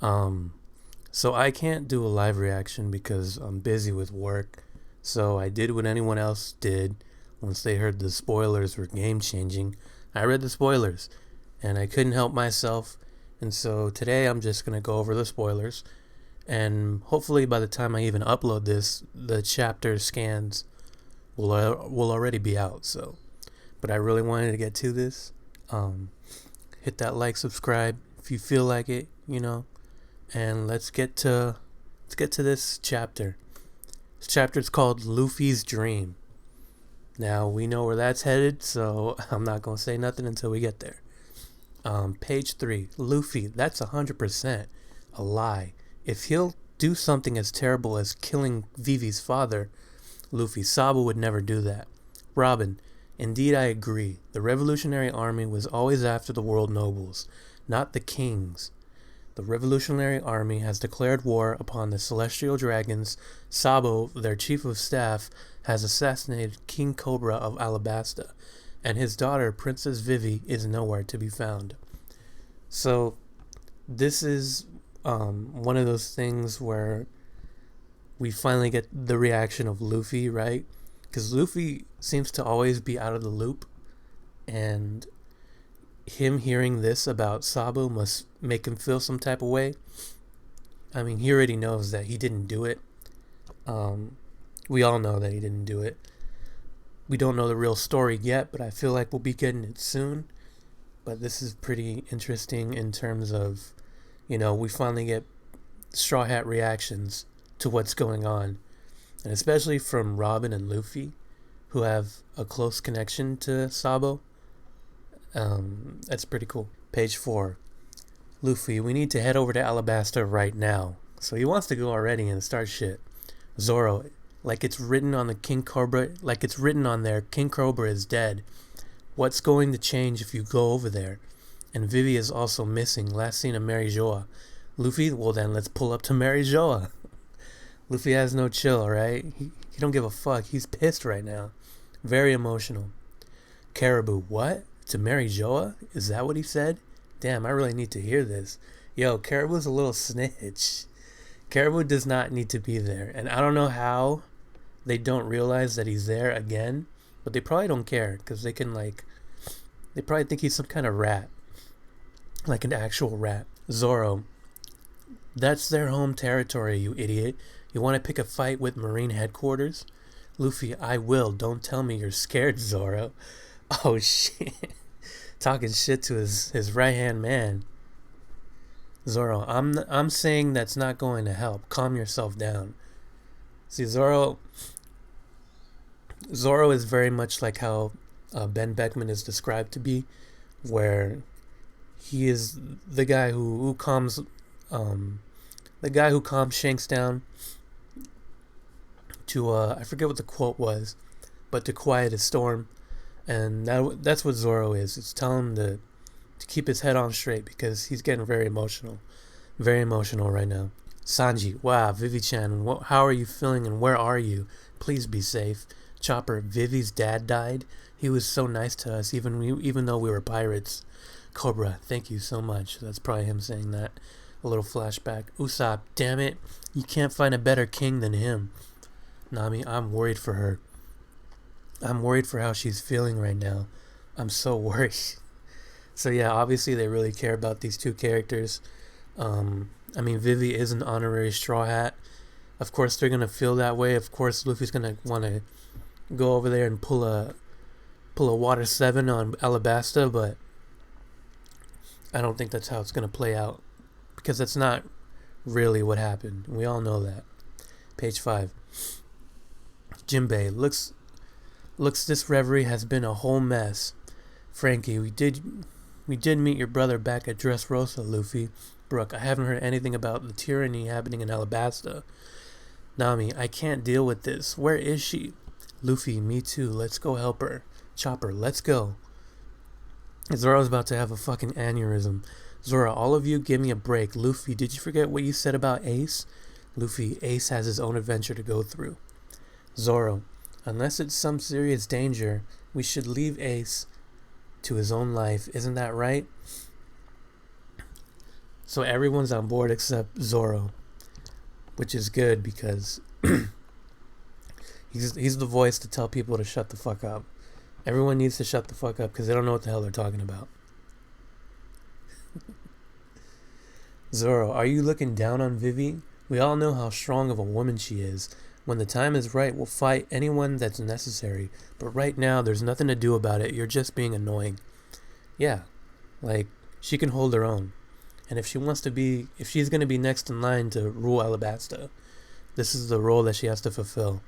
Um, so I can't do a live reaction because I'm busy with work. So I did what anyone else did once they heard the spoilers were game changing. I read the spoilers and I couldn't help myself. And so today I'm just going to go over the spoilers. And hopefully by the time I even upload this, the chapter scans will already be out. So, but I really wanted to get to this. Um, Hit that like, subscribe if you feel like it, and let's get to this chapter. This chapter is called Luffy's Dream. Now we know where that's headed, so I'm not gonna say nothing until we get there. Page 3. Luffy, that's 100% a lie. If he'll do something as terrible as killing Vivi's father, Luffy, Sabo would never do that. Robin, indeed I agree. The Revolutionary Army was always after the world nobles, not the kings. The Revolutionary Army has declared war upon the Celestial Dragons. Sabo, their chief of staff, has assassinated King Cobra of Alabasta, and his daughter, Princess Vivi, is nowhere to be found. So, this is one of those things where we finally get the reaction of Luffy, right? Because Luffy seems to always be out of the loop, and him hearing this about Sabo must make him feel some type of way. I mean, he already knows that he didn't do it. We all know that he didn't do it. We don't know the real story yet, but I feel like we'll be getting it soon. But this is pretty interesting in terms of, we finally get Straw Hat reactions to what's going on. And especially from Robin and Luffy, who have a close connection to Sabo. That's pretty cool. Page 4. Luffy, we need to head over to Alabasta right now. So he wants to go already and start shit. Zoro, like it's written on King Cobra is dead. What's going to change if you go over there? And Vivi is also missing. Last seen of Mary Joa. Luffy, well then let's pull up to Mary Joa. Luffy has no chill, right? He don't give a fuck. He's pissed right now. Very emotional. Caribou, what? To Mary Joa? Is that what he said? Damn, I really need to hear this. Yo, Caribou's a little snitch. Caribou does not need to be there. And I don't know how they don't realize that he's there again. But they probably don't care. Because they probably think he's some kind of rat. Like an actual rat. Zoro, that's their home territory, you idiot. You want to pick a fight with Marine headquarters? Luffy, I will. Don't tell me you're scared, Zoro. Oh, shit. Talking shit to his right-hand man. Zoro, I'm saying that's not going to help. Calm yourself down. See, Zoro is very much like how Ben Beckman is described to be, where he is the guy who calms Shanks down to I forget what the quote was, but to quiet a storm. And that's what Zoro is. It's telling him to keep his head on straight because he's getting very emotional. Very emotional right now. Sanji, wow, Vivi-chan, how are you feeling and where are you? Please be safe. Chopper, Vivi's dad died. He was so nice to us even though we were pirates. Cobra, thank you so much. That's probably him saying that. A little flashback. Usopp, damn it. You can't find a better king than him. Nami, I'm worried for her. I'm worried for how she's feeling right now. I'm so worried. So yeah, obviously they really care about these two characters. I mean, Vivi is an honorary Straw Hat. Of course they're gonna feel that way. Of course Luffy's gonna want to go over there and pull a Water 7 on Alabasta, but I don't think that's how it's gonna play out because that's not really what happened. We all know that. Page 5. Jinbei, looks this reverie has been a whole mess. Frankie, we did meet your brother back at Dressrosa, Luffy. Brooke, I haven't heard anything about the tyranny happening in Alabasta. Nami, I can't deal with this. Where is she? Luffy, me too. Let's go help her. Chopper, let's go. Zoro's about to have a fucking aneurysm. Zoro, all of you give me a break. Luffy, did you forget what you said about Ace? Luffy, Ace has his own adventure to go through. Zoro, unless it's some serious danger, we should leave Ace to his own life. Isn't that right? So everyone's on board except Zoro, which is good because he's the voice to tell people to shut the fuck up. Everyone needs to shut the fuck up because they don't know what the hell they're talking about. Zoro, are you looking down on Vivi? We all know how strong of a woman she is. When the time is right, we'll fight anyone that's necessary. But right now, there's nothing to do about it. You're just being annoying. Yeah, like, she can hold her own. And if she's going to be next in line to rule Alabasta, this is the role that she has to fulfill.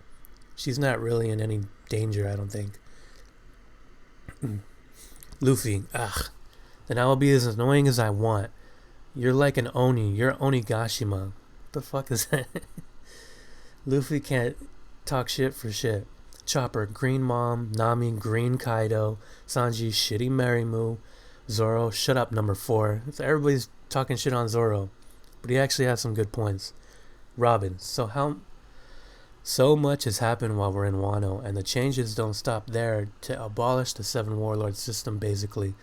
She's not really in any danger, I don't think. Luffy, then I will be as annoying as I want. You're like an Oni. You're Onigashima. What the fuck is that? Luffy can't talk shit for shit. Chopper, Green Mom. Nami, Green Kaido. Sanji, Shitty Marimu. Zoro, shut up, number 4. So everybody's talking shit on Zoro, but he actually has some good points. Robin, so much has happened while we're in Wano, and the changes don't stop there. To abolish the 7 Warlord system basically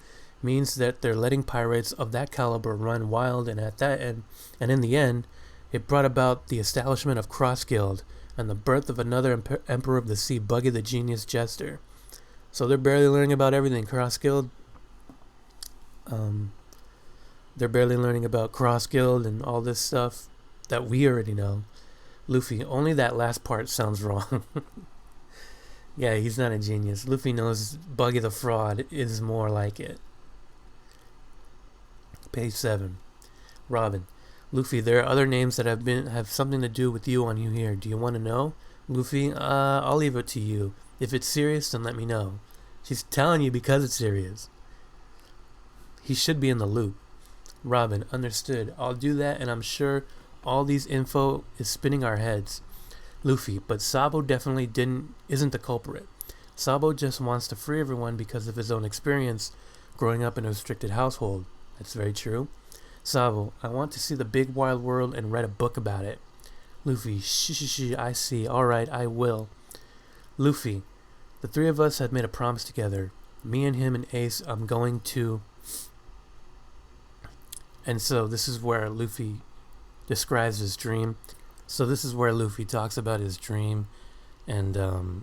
means that they're letting pirates of that caliber run wild, and in the end, it brought about the establishment of Cross Guild and the birth of another Emperor of the Sea, Buggy the Genius Jester. So they're barely learning about everything. Cross Guild, they're barely learning about Cross Guild and all this stuff that we already know. Luffy, only that last part sounds wrong. Yeah, he's not a genius. Luffy knows Buggy the Fraud is more like it. Page 7. Robin, Luffy, there are other names that have something to do with you on you here. Do you want to know? Luffy, I'll leave it to you. If it's serious, then let me know. She's telling you because it's serious. He should be in the loop. Robin, understood. I'll do that, and I'm sure all these info is spinning our heads. Luffy, but Sabo definitely isn't the culprit. Sabo just wants to free everyone because of his own experience growing up in a restricted household. That's very true. Sabo, I want to see the big wild world and write a book about it. Luffy, shh, I see. Alright, I will. Luffy, the 3 of us have made a promise together. Me and him and Ace, I'm going to... And so this is where Luffy describes his dream. So this is where Luffy talks about his dream, and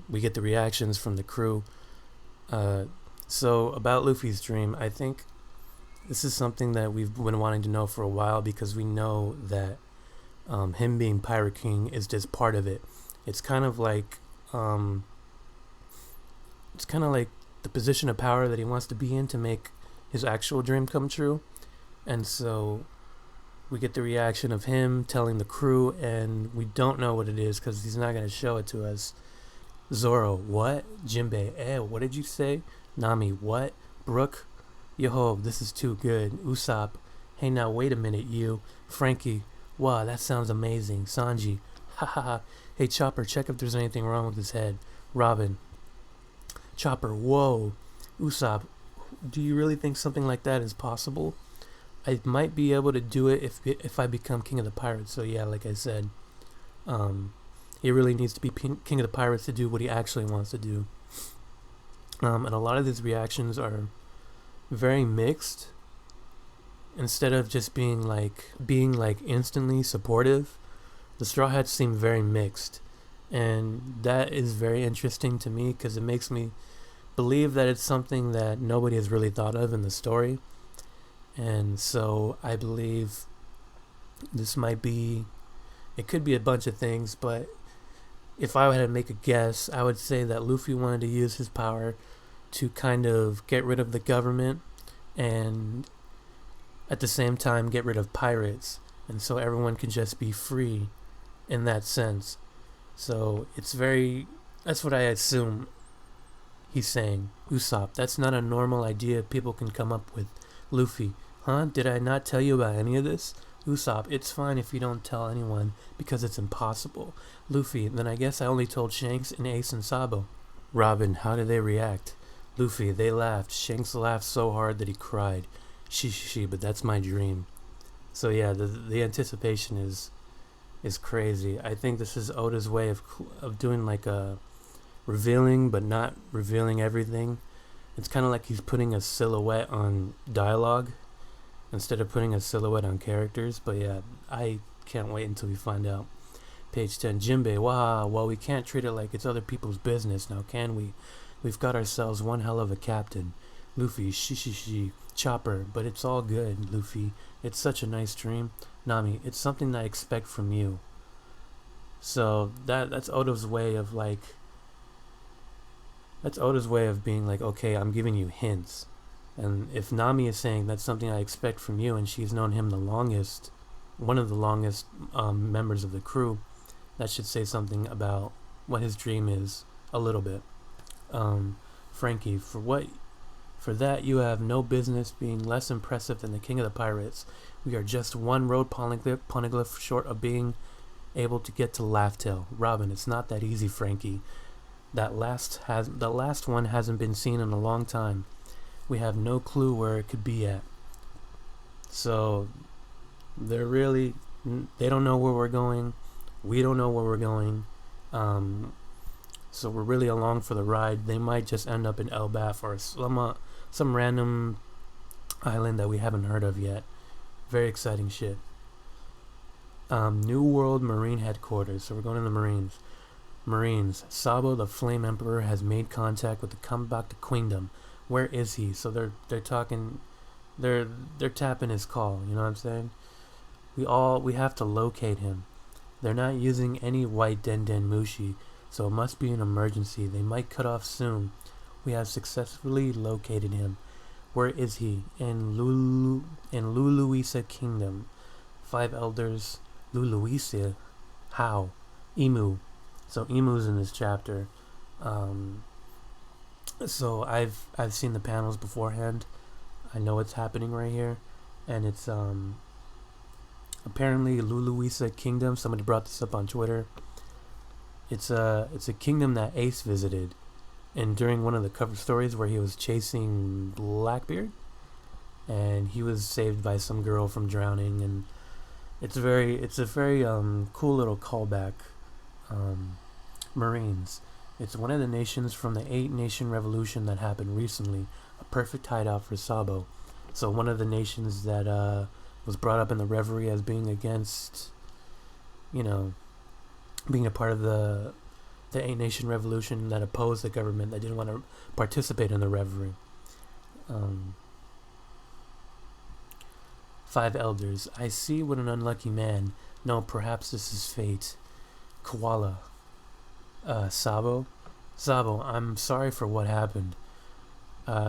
we get the reactions from the crew. So about Luffy's dream, I think this is something that we've been wanting to know for a while, because we know that him being Pirate King is just part of it. It's kind of like the position of power that he wants to be in to make his actual dream come true. And so we get the reaction of him telling the crew, and we don't know what it is because he's not going to show it to us. Zoro, what? Jinbei, what did you say? Nami, what? Brook, yo, this is too good. Usopp, hey, now wait a minute, you. Frankie, wow, that sounds amazing. Sanji, ha ha ha. Hey, Chopper, check if there's anything wrong with his head. Robin, Chopper, whoa. Usopp, do you really think something like that is possible? I might be able to do it if I become King of the Pirates. So yeah, like I said, he really needs to be King of the Pirates to do what he actually wants to do. And a lot of these reactions are very mixed. Instead of just being like instantly supportive, the Straw Hats seem very mixed, and that is very interesting to me because it makes me believe that it's something that nobody has really thought of in the story. And so I believe this might be, it could be a bunch of things, but if I had to make a guess, I would say that Luffy wanted to use his power to kind of get rid of the government and at the same time get rid of pirates, and so everyone can just be free in that sense. So that's what I assume he's saying. Usopp, that's not a normal idea people can come up with. Luffy, huh? Did I not tell you about any of this? Usopp, it's fine if you don't tell anyone because it's impossible. Luffy, then I guess I only told Shanks and Ace and Sabo. Robin, how did they react? Luffy, they laughed. Shanks laughed so hard that he cried. She, but that's my dream. So yeah, the anticipation is crazy. I think this is Oda's way of doing like a revealing but not revealing everything. It's kind of like he's putting a silhouette on dialogue, instead of putting a silhouette on characters. But yeah, I can't wait until we find out. Page 10, Jinbei, wow, well, we can't treat it like it's other people's business now, can we? We've got ourselves one hell of a captain. Luffy, Shishishi, Chopper, but it's all good, Luffy. It's such a nice dream. Nami, it's something I expect from you. So that's Oda's way of like, that's Oda's way of being like, okay, I'm giving you hints. And if Nami is saying that's something I expect from you, and she's known him the longest, one of the longest members of the crew, that should say something about what his dream is a little bit. Frankie, for that you have no business being less impressive than the king of the pirates. We are just one road poneglyph short of being able to get to Laugh Tale. Robin, it's not that easy, Frankie. The last one hasn't been seen in a long time. We have no clue where it could be at. So they don't know where we're going. We don't know where we're going. So we're really along for the ride. They might just end up in Elbaf or some random island that we haven't heard of yet. Very exciting shit. New World Marine Headquarters. So we're going to the Marines. Marines. Sabo, the Flame Emperor, has made contact with the Kambakta Queendom. Where is he? So they're talking. They're tapping his call. You know what I'm saying? We have to locate him. They're not using any white Den Mushi, so it must be an emergency. They might cut off soon. We have successfully located him. Where is he? In Luluisa Kingdom. 5 elders. Luluisa? How? Emu. So Emu's in this chapter. So I've seen the panels beforehand. I know what's happening right here, and it's apparently Luluisa Kingdom. Somebody brought this up on Twitter. It's a kingdom that Ace visited, and during one of the cover stories where he was chasing Blackbeard, and he was saved by some girl from drowning, and it's a very cool little callback. Marines. It's one of the nations from the 8-Nation Revolution that happened recently. A perfect hideout for Sabo. So one of the nations that was brought up in the Reverie as being against, being a part of the 8-Nation Revolution that opposed the government, that didn't want to participate in the Reverie. 5 elders. I see what an unlucky man. No, perhaps this is fate. Koala. Sabo, I'm sorry for what happened.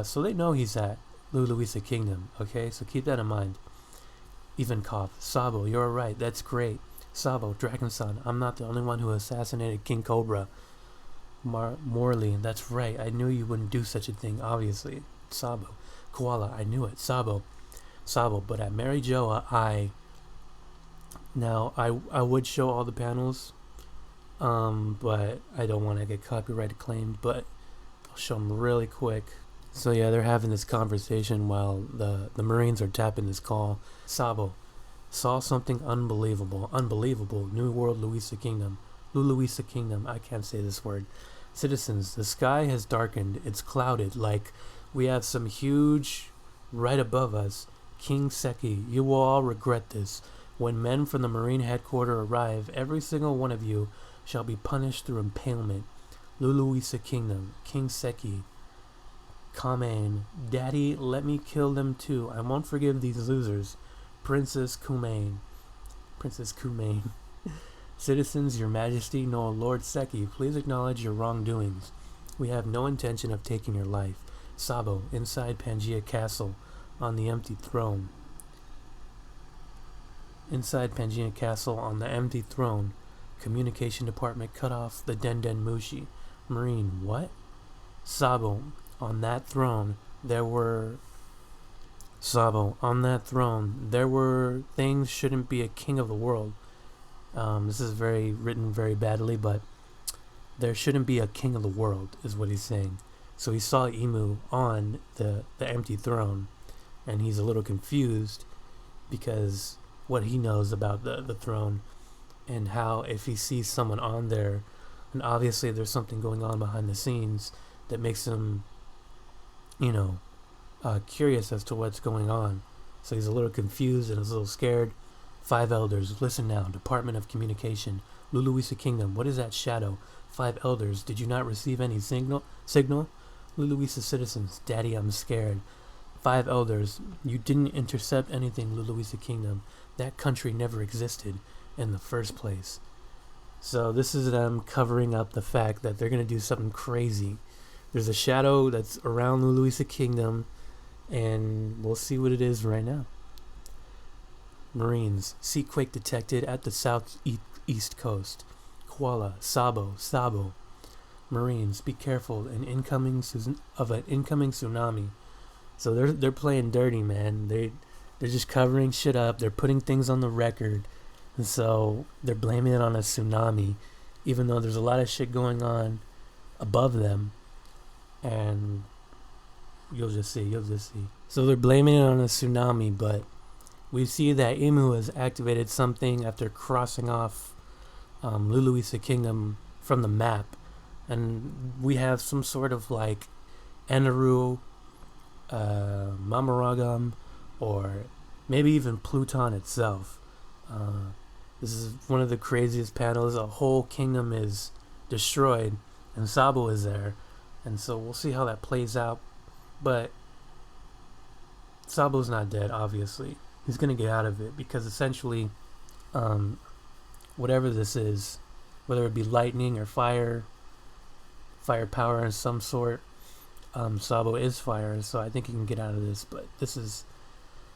So they know he's at Luluisa Kingdom, okay? So keep that in mind. Ivankov, Sabo, you're right, that's great. Sabo, Dragon-san, I'm not the only one who assassinated King Cobra. Morley, that's right, I knew you wouldn't do such a thing, obviously. Sabo, Koala, I knew it. Sabo, but at Mary Jo, I would show all the panels, but I don't want to get copyright claimed, but I'll show them really quick. So yeah, they're having this conversation while the Marines are tapping this call. Sabo, saw something unbelievable. New World Luluisa Kingdom, I can't say this word. Citizens, the sky has darkened, it's clouded, like we have some huge right above us. King Seki, you will all regret this. When men from the Marine headquarters arrive, every single one of you shall be punished through impalement. Luluisa Kingdom, King Seki, Kamane, Daddy, let me kill them too. I won't forgive these losers. Princess Kumain. Citizens, your majesty, no, Lord Seki, please acknowledge your wrongdoings. We have no intention of taking your life. Sabo, inside Pangaea Castle, on the empty throne. Inside Pangaea Castle, on the empty throne, Communication Department cut off the Den Mushi. Marine, what? Sabo, on that throne, there were things shouldn't be a king of the world. This is written very badly, but there shouldn't be a king of the world, is what he's saying. So he saw Emu on the empty throne, and he's a little confused because what he knows about the throne, and how if he sees someone on there, and obviously there's something going on behind the scenes that makes him, curious as to what's going on. So he's a little confused and he's a little scared. Five elders, listen now. Department of Communication, Luluisa Kingdom. What is that shadow? Five elders, did you not receive any signal? Luluisa citizens, Daddy, I'm scared. Five elders, you didn't intercept anything, Luluisa Kingdom. That country never existed in the first place. So this is them covering up the fact that they're going to do something crazy. There's a shadow that's around Luluisa Kingdom, and we'll see what it is right now. Marines, seaquake detected at the southeast coast. Kuala, Sabo. Marines, be careful of an incoming tsunami. So they're playing dirty, man. They're just covering shit up. They're putting things on the record, and so they're blaming it on a tsunami, even though there's a lot of shit going on above them. And you'll just see. So they're blaming it on a tsunami, but we see that Imu has activated something after crossing off Luluisa Kingdom from the map, and we have some sort of like Eneru, Mamaragam, or maybe even Pluton itself. This is one of the craziest panels. A whole kingdom is destroyed, and Sabo is there, and so we'll see how that plays out. But Sabo's not dead, obviously. He's gonna get out of it because essentially, whatever this is, whether it be lightning or fire power of some sort, Sabo is fire, so I think he can get out of this. But this is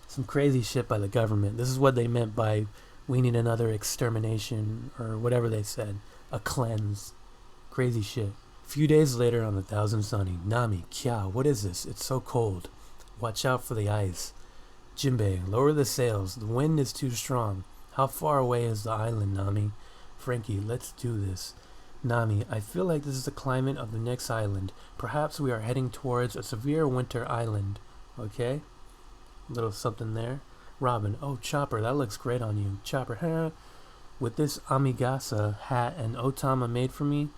some crazy shit by the government. This is what they meant by we need another extermination, or whatever they said, a cleanse. Crazy shit. A few days later on the Thousand Sunny, Nami, Kya, what is this? It's so cold. Watch out for the ice. Jinbei, lower the sails. The wind is too strong. How far away is the island, Nami? Frankie, let's do this. Nami, I feel like this is the climate of the next island. Perhaps we are heading towards a severe winter island. Okay? A little something there. Robin, oh, Chopper, that looks great on you. Chopper, huh? With this Amigasa hat and Otama made for me,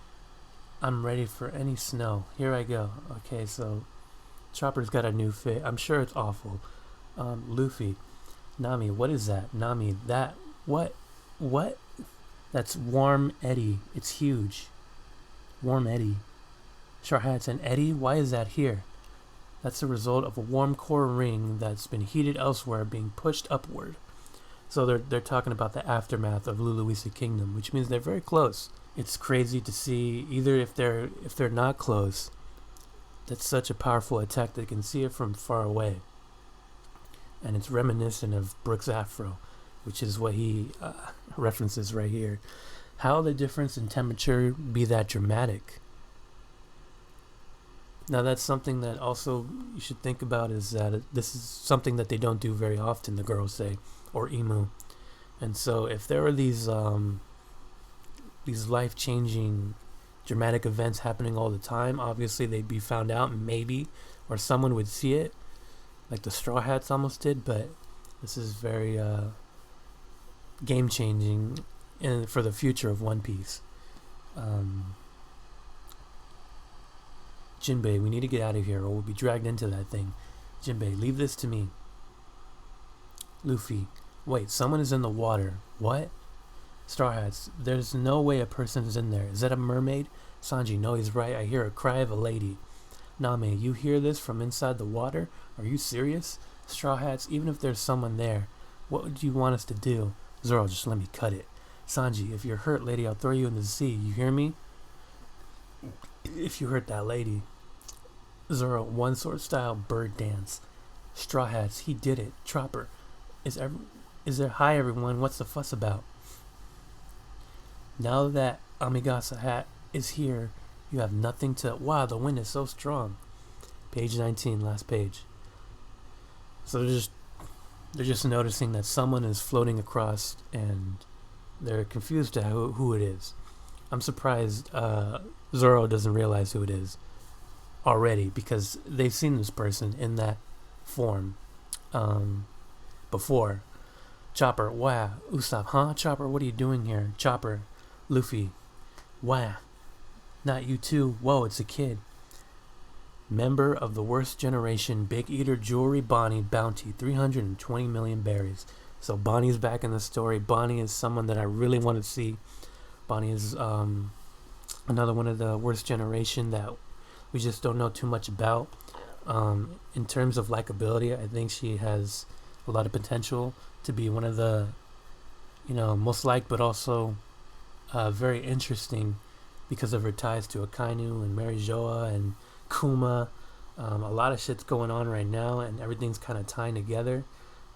I'm ready for any snow. Here I go. Okay, so Chopper's got a new fit. I'm sure it's awful. Luffy, Nami, what is that? Nami, that, what? That's Warm Eddy. It's huge. Warm Eddy. Straw Hats and Eddy, why is that here? That's the result of a warm core ring that's been heated elsewhere being pushed upward. So they're talking about the aftermath of Luluisa Kingdom, which means they're very close. It's crazy to see, either if they're not close, that's such a powerful attack they can see it from far away. And it's reminiscent of Brooks Afro, which is what he references right here. How the difference in temperature be that dramatic? Now that's something that also you should think about, is that this is something that they don't do very often, the girls say, or Imu. And so if there are these life-changing dramatic events happening all the time, obviously they'd be found out, maybe, or someone would see it, like the Straw Hats almost did. But this is very game-changing for the future of One Piece. Jinbei, we need to get out of here or we'll be dragged into that thing. Jinbei, leave this to me. Luffy, wait, someone is in the water. What? Straw Hats, there's no way a person is in there. Is that a mermaid? Sanji, no, he's right. I hear a cry of a lady. Nami, you hear this from inside the water? Are you serious? Straw Hats, even if there's someone there, what would you want us to do? Zoro, just let me cut it. Sanji, if you're hurt, lady, I'll throw you in the sea. You hear me? If you hurt that lady. Zoro, one sword style bird dance. Straw Hats, he did it. Chopper, is there? Hi everyone, what's the fuss about? Now that Amigasa hat is here, you have nothing to... Wow, the wind is so strong. Page 19, last page. So they're just noticing that someone is floating across, and they're confused to who it is. I'm surprised Zoro doesn't realize who it is already, because they've seen this person in that form before. Chopper, wow. Usopp, huh? Chopper, what are you doing here? Chopper, Luffy, wow. Not you too. Whoa, it's a kid. Member of the worst generation, Big Eater Jewelry Bonnie bounty 320 million berries. So Bonnie's back in the story. Bonnie is someone that I really want to see. Bonnie is another one of the worst generation that we just don't know too much about. In terms of likability, I think she has a lot of potential to be one of the, most liked, but also very interesting because of her ties to Akainu and Mary Joa and Kuma. A lot of shit's going on right now, and everything's kind of tying together.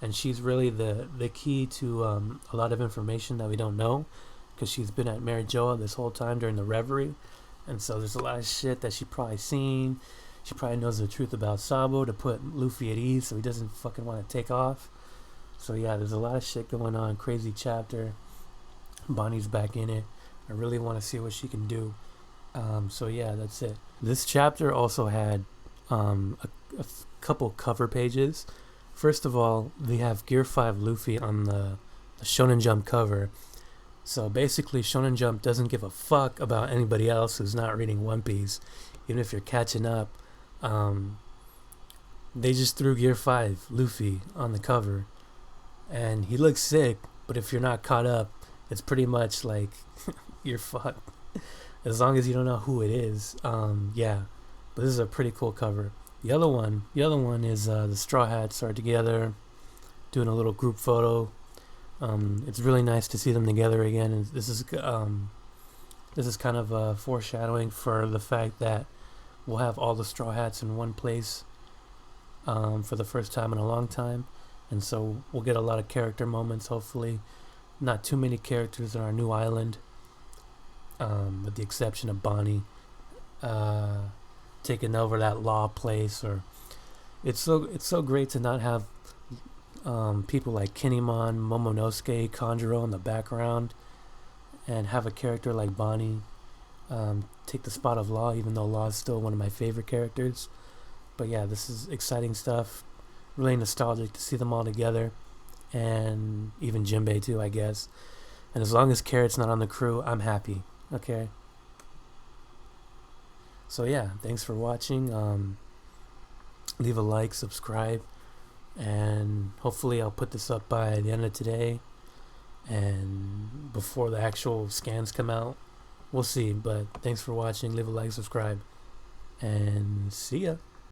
And she's really the key to a lot of information that we don't know, because she's been at Mary Joa this whole time during the Reverie. And so there's a lot of shit that she probably seen. She probably knows the truth about Sabo to put Luffy at ease so he doesn't fucking want to take off. So yeah, there's a lot of shit going on. Crazy chapter. Bonnie's back in it. I really want to see what she can do. So yeah, that's it. This chapter also had a couple cover pages. First of all, we have Gear 5 Luffy on the Shonen Jump cover. So basically, Shonen Jump doesn't give a fuck about anybody else who's not reading One Piece. Even if you're catching up, they just threw Gear 5 Luffy on the cover. And he looks sick, but if you're not caught up, it's pretty much like you're fucked. As long as you don't know who it is. Yeah. But this is a pretty cool cover. The other one is the Straw Hats are together, doing a little group photo. It's really nice to see them together again. And this is kind of a foreshadowing for the fact that we'll have all the Straw Hats in one place for the first time in a long time. And so we'll get a lot of character moments, hopefully. Not too many characters on our new island, with the exception of Bonnie taking over that law place. Or it's so great to not have people like Kinemon, Momonosuke, Kanjuro in the background, and have a character like Bonnie take the spot of Law, even though Law is still one of my favorite characters. But yeah, this is exciting stuff. Really nostalgic to see them all together, and even Jinbei too, I guess. And as long as Carrot's not on the crew, I'm happy. Okay. So yeah, thanks for watching. Leave a like, subscribe, and hopefully I'll put this up by the end of today and before the actual scans come out. We'll see, but thanks for watching. Leave a like, subscribe, and see ya.